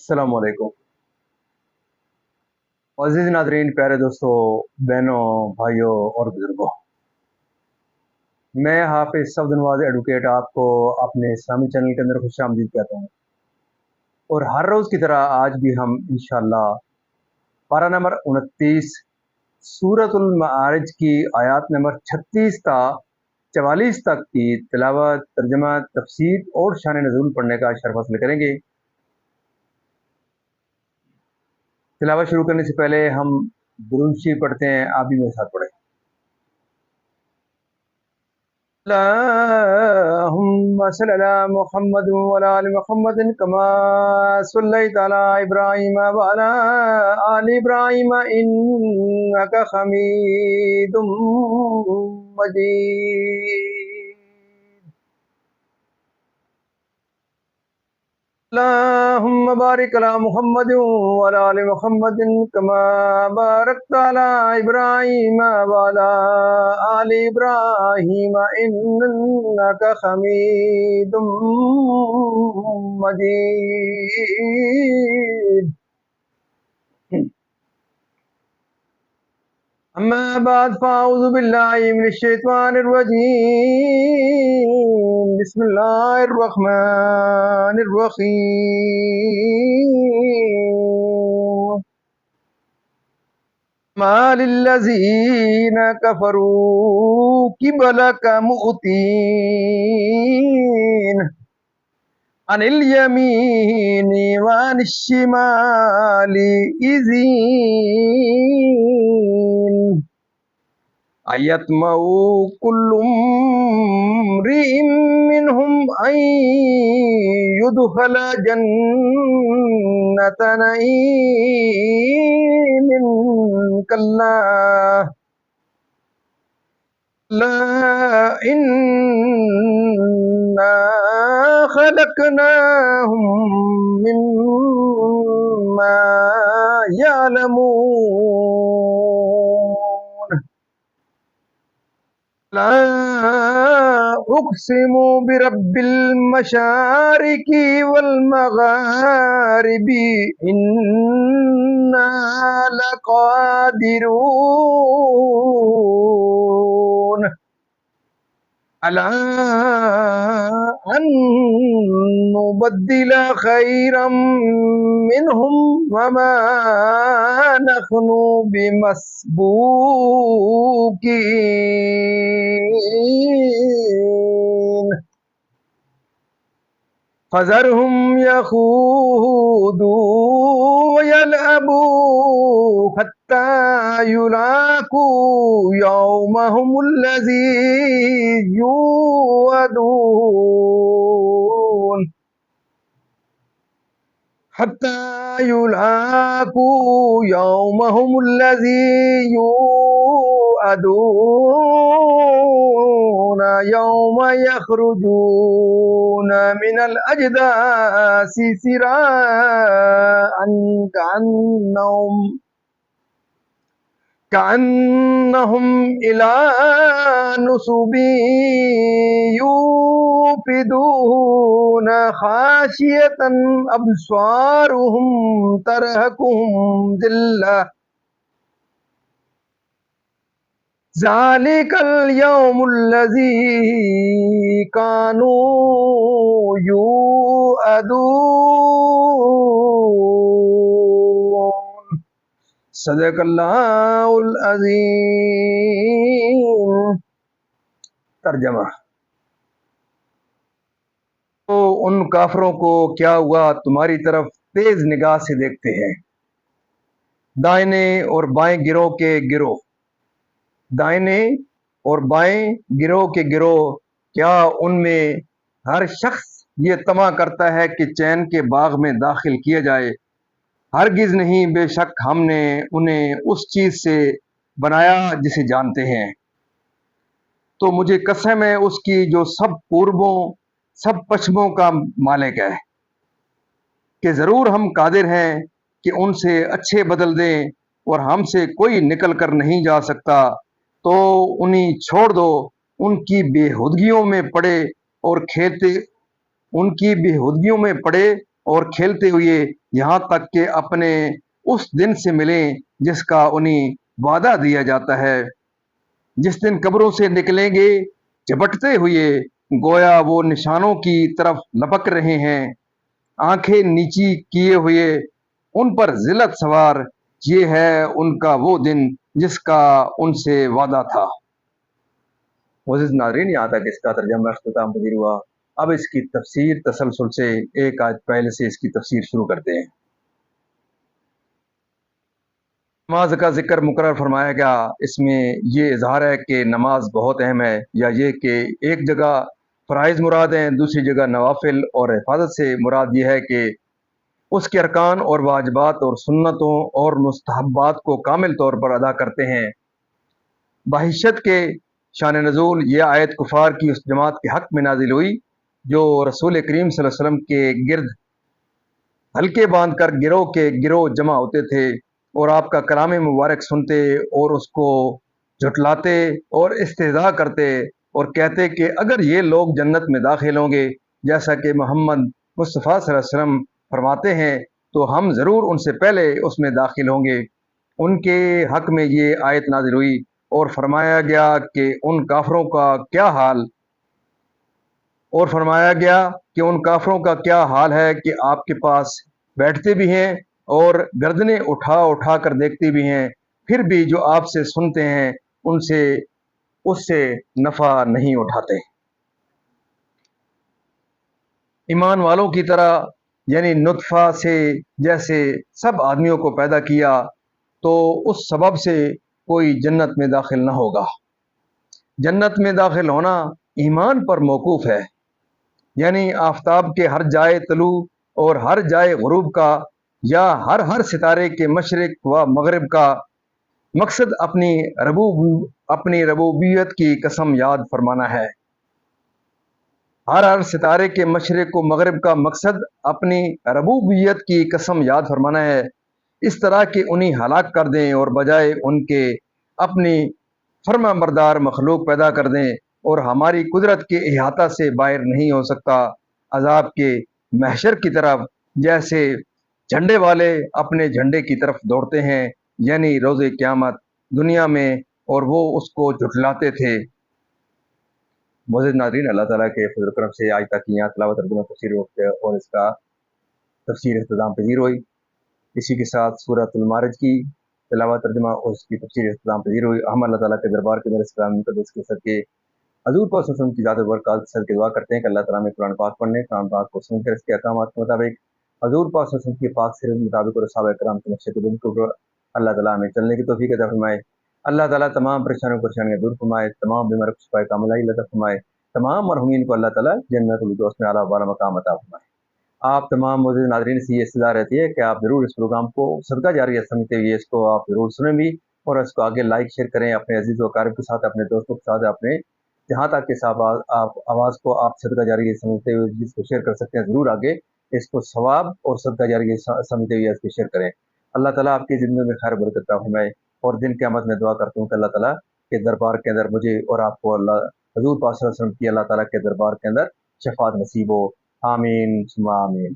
السلام علیکم عزیز ناظرین، پیارے دوستوں، بہنوں، بھائیوں اور بزرگوں، میں حافظ صفد نواز ایڈوکیٹ آپ کو اپنے اسلامی چینل کے اندر خوش آمدید کہتا ہوں۔ اور ہر روز کی طرح آج بھی ہم انشاءاللہ پارہ نمبر 29 سورۃ المعارج کی آیات نمبر 36 تا 44 تک کی تلاوت، ترجمہ، تفسیر اور شان نزول پڑھنے کا شرف حاصل کریں گے۔ تلاوت شروع کرنے سے پہلے ہم درود شریف پڑھتے ہیں، آپ بھی میرے ساتھ پڑھیں۔ اللهم صل على محمد وعلى آل محمد كما صليت على إبراهيم وعلى آل إبراهيم إنك حميد مجيد۔ اللهم بارك على محمد وعلى آل محمد كما باركت على إبراهيم وعلى آل إبراهيم إنك حميد مجيد۔ أما بعد فأعوذ بالله من الشيطان الرجيم، بسم الله الرحمن الرحيم۔ ما للذين كفروا قبلك مهطعين عن اليمين وعن الشمال عزين أيطمع كل امرئ منهم أن يدخل جنة نعيم كلا إنا خلقناهم مما يعلمون۔ لا أقسم برب المشارق والمغارب إنا لقادرون على أن نبدل خيرا منهم وما نحن بمسبوقين فذرهم يخوضوا ويلعبوا حتى يلاقوا يومهم الذي يوعدون حتى يلاقوا يومهم الذي يوعدون يوم يخرجون من الأجداث سراعا كأنهم إلى نصب يوفدون خاشية أبصارهم ترهقهم ذلة ذلك اليوم الذي كانوا يوعدون۔ صدق اللہ العظیم۔ ترجمہ: تو ان کافروں کو کیا ہوا تمہاری طرف تیز نگاہ سے دیکھتے ہیں، دائنے اور بائیں گروہ کے گروہ، دائنے اور بائیں گروہ کے گروہ، کیا ان میں ہر شخص یہ طمع کرتا ہے کہ چین کے باغ میں داخل کیا جائے؟ ہرگز نہیں، بے شک ہم نے انہیں اس چیز سے بنایا جسے جانتے ہیں۔ تو مجھے قسم ہے اس کی جو سب پوربوں سب پچھموں کا مالک ہے، کہ ضرور ہم قادر ہیں کہ ان سے اچھے بدل دیں، اور ہم سے کوئی نکل کر نہیں جا سکتا۔ تو انہیں چھوڑ دو، ان کی بے ہدگیوں میں پڑے اور کھیلتے ان کی بے ہدگیوں میں پڑے اور کھیلتے ہوئے یہاں تک کہ اپنے اس دن سے ملیں جس کا انہیں وعدہ دیا جاتا ہے، جس دن قبروں سے نکلیں گے جھپٹتے ہوئے، گویا وہ نشانوں کی طرف لپک رہے ہیں، آنکھیں نیچی کیے ہوئے، ان پر ذلت سوار۔ یہ ہے ان کا وہ دن جس کا ان سے وعدہ تھا۔ معزز ناظرین، یہاں تک اس کا ترجمہ اختتام پذیر ہوا۔ اب اس کی تفسیر تسلسل سے ایک آیت پہلے سے اس کی تفسیر شروع کرتے ہیں۔ نماز کا ذکر مقرر فرمایا گیا، اس میں یہ اظہار ہے کہ نماز بہت اہم ہے، یا یہ کہ ایک جگہ فرائض مراد ہیں، دوسری جگہ نوافل، اور حفاظت سے مراد یہ ہے کہ اس کے ارکان اور واجبات اور سنتوں اور مستحبات کو کامل طور پر ادا کرتے ہیں۔ بحیثیت کے شان نزول یہ آیت کفار کی اس جماعت کے حق میں نازل ہوئی جو رسول کریم صلی اللہ علیہ وسلم کے گرد حلقے باندھ کر گروہ کے گروہ جمع ہوتے تھے اور آپ کا کلام مبارک سنتے اور اس کو جھٹلاتے اور استہزاء کرتے اور کہتے کہ اگر یہ لوگ جنت میں داخل ہوں گے جیسا کہ محمد مصطفیٰ صلی اللہ علیہ وسلم فرماتے ہیں تو ہم ضرور ان سے پہلے اس میں داخل ہوں گے۔ ان کے حق میں یہ آیت نازل ہوئی اور فرمایا گیا کہ ان کافروں کا کیا حال ہے کہ آپ کے پاس بیٹھتے بھی ہیں اور گردنیں اٹھا اٹھا کر دیکھتے بھی ہیں، پھر بھی جو آپ سے سنتے ہیں اس سے نفع نہیں اٹھاتے۔ ایمان والوں کی طرح، یعنی نطفہ سے جیسے سب آدمیوں کو پیدا کیا تو اس سبب سے کوئی جنت میں داخل نہ ہوگا۔ جنت میں داخل ہونا ایمان پر موقوف ہے، یعنی آفتاب کے ہر جائے طلوع اور ہر جائے غروب کا، یا ہر ستارے کے مشرق و مغرب کا مقصد اپنی ربوبیت کی قسم یاد فرمانا ہے۔ ہر ستارے کے مشرق و مغرب کا مقصد اپنی ربوبیت کی قسم یاد فرمانا ہے، اس طرح کہ انہیں ہلاک کر دیں اور بجائے ان کے اپنی فرما بردار مخلوق پیدا کر دیں، اور ہماری قدرت کے احاطہ سے باہر نہیں ہو سکتا، عذاب کے محشر کی طرف جیسے جھنڈے والے اپنے جھنڈے کی طرف دوڑتے ہیں، یعنی روز قیامت دنیا میں، اور وہ اس کو جھٹلاتے تھے۔ معزز ناظرین، اللہ تعالیٰ کے فضل و کرم سے آج تک یہاں تلاوت ترجمہ تفسیر اور اس کا تفسیر اختتام پذیر ہوئی۔ اسی کے ساتھ سورۃ المعارج کی تلاوت ترجمہ اور اس کی تفسیر اختتام پذیر ہوئی۔ ہم اللہ تعالیٰ کے دربار کے اندر اس کلام مقدس کے صدقے حضور پاک صلی اللہ علیہ وسلم کی ذات برکات سے صدقے دعا کرتے ہیں کہ اللہ تعالیٰ میں قرآن پاک پڑھنے، قرآن پاک کو سن کر اس کے احکامات کے مطابق حضور پاک صلی اللہ علیہ وسلم کی پاک سیرت کے مطابق اور صحابہ کرام کے نقشے قدم کے اوپر اللہ تعالیٰ ہمیں چلنے کی توفیق عطا فرمائے۔ اللہ تعالیٰ تمام پریشانیاں دور فرمائے، تمام بیماریوں کو شفائے کاملہ عطا فرمائے، تمام مرحومین کو اللہ تعالیٰ جنت الفردوس میں اعلیٰ والا مقام عطا فرمائے۔ آپ تمام معزز ناظرین سے یہ استدعا رہتی ہے کہ آپ ضرور اس پروگرام کو صدقہ جاریہ سمجھتے ہوئے اس کو آپ ضرور سنیں بھی، اور اس کو آگے لائک شیئر کریں اپنے عزیز و اقارب کے ساتھ، اپنے دوستوں کے ساتھ، اپنے جہاں تک کہ آپ آواز کو آپ صدقہ جاریہ سمجھتے ہوئے جس کو شیئر کر سکتے ہیں ضرور آگے اس کو ثواب اور صدقہ جاریہ سمجھتے ہوئے اس کو شیئر کریں۔ اللہ تعالیٰ آپ کی زندگی میں خیر برکت عطا فرمائے، اور دن قیامت میں دعا کرتا ہوں کہ اللہ تعالیٰ کے دربار کے اندر مجھے اور آپ کو اللہ حضور پاک صلی اللہ علیہ وسلم کی اللہ تعالیٰ کے دربار کے اندر شفاعت نصیب ہو۔ آمین ثم آمین۔